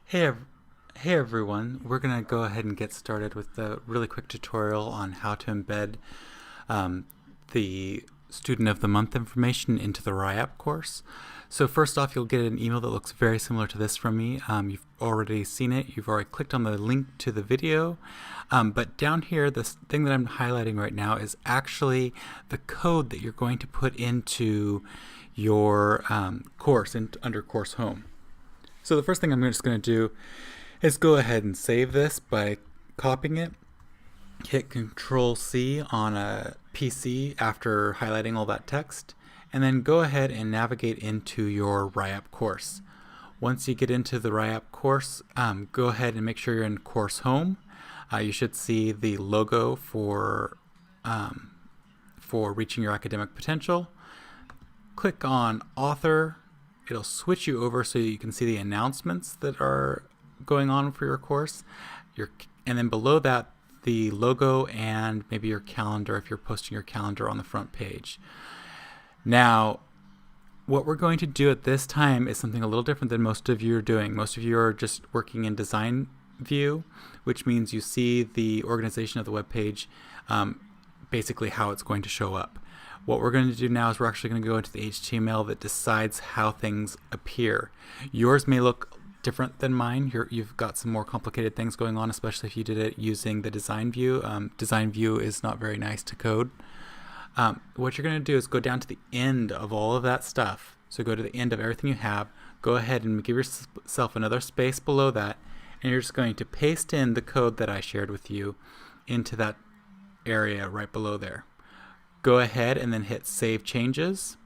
Hey, hey everyone, we're going to go ahead and get started with a really quick tutorial on how to embed um, the Student of the Month information into the RIAP course. So first off, you'll get an email that looks very similar to this from me. You've already seen it, you've already clicked on the link to the video, but down here, this thing that I'm highlighting right now is actually the code that you're going to put into your course under Course Home. So the first thing I'm just going to do is go ahead and save this by copying it. Hit Control C on a PC after highlighting all that text, and then go ahead and navigate into your RIAP course. Once you get into the RIAP course, go ahead and make sure you're in Course Home. You should see the logo for reaching your academic potential. Click on Author. It'll switch you over so you can see the announcements that are going on for your course. And then below that, the logo and maybe your calendar if you're posting your calendar on the front page. Now, what we're going to do at this time is something a little different than most of you are doing. Most of you are just working in design view, which means you see the organization of the web page, basically how it's going to show up. What we're going to do now is we're actually going to go into the HTML that decides how things appear. Yours may look different than mine. You've got some more complicated things going on, especially if you did it using the design view. Design view is not very nice to code. What you're going to do is go down to the end of all of that stuff. So go to the end of everything you have. Go ahead and give yourself another space below that, and you're just going to paste in the code that I shared with you into that area right below there. Go ahead and then hit Save Changes.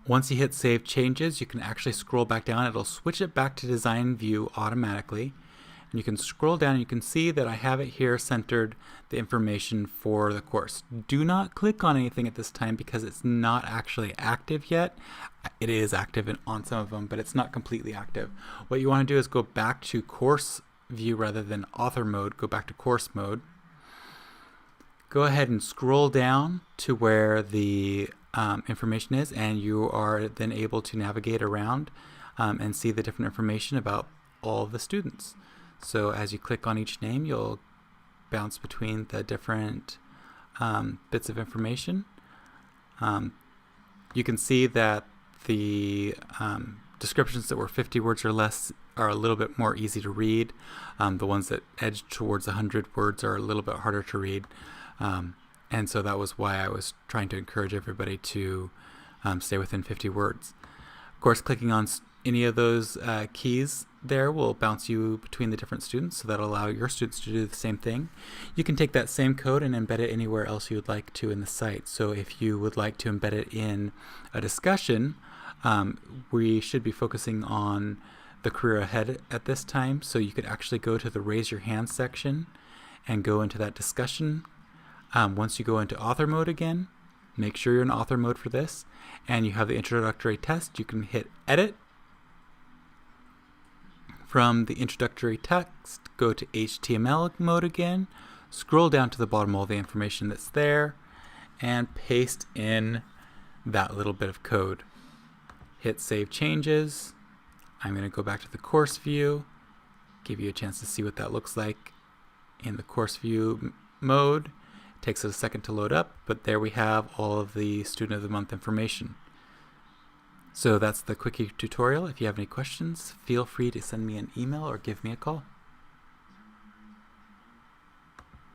Once you hit Save Changes, you can actually scroll back down. It'll switch it back to Design View automatically. And you can scroll down and you can see that I have it here centered the information for the course. Do not click on anything at this time because it's not actually active yet. It is active on some of them, but it's not completely active. What you want to do is go back to Course View rather than Author mode. Go back to Course mode. Go ahead and scroll down to where the information is, and you are then able to navigate around and see the different information about all of the students. So as you click on each name, you'll bounce between the different bits of information. You can see that the descriptions that were 50 words or less are a little bit more easy to read. The ones that edge towards 100 words are a little bit harder to read. And so that was why I was trying to encourage everybody to stay within 50 words. Of course, clicking on any of those keys there will bounce you between the different students, so that'll allow your students to do the same thing. You can take that same code and embed it anywhere else you would like to in the site. So if you would like to embed it in a discussion, we should be focusing on the career ahead at this time. So you could actually go to the Raise Your Hand section and go into that discussion. Once you go into author mode again, make sure you're in author mode for this, and you have the introductory test. You can hit edit. From the introductory text, go to HTML mode again, scroll down to the bottom of all the information that's there, and paste in that little bit of code. Hit Save Changes. I'm going to go back to the course view, give you a chance to see what that looks like in the course view mode. Takes it a second to load up, but there we have all of the Student of the Month information. So that's the quickie tutorial. If you have any questions, feel free to send me an email or give me a call.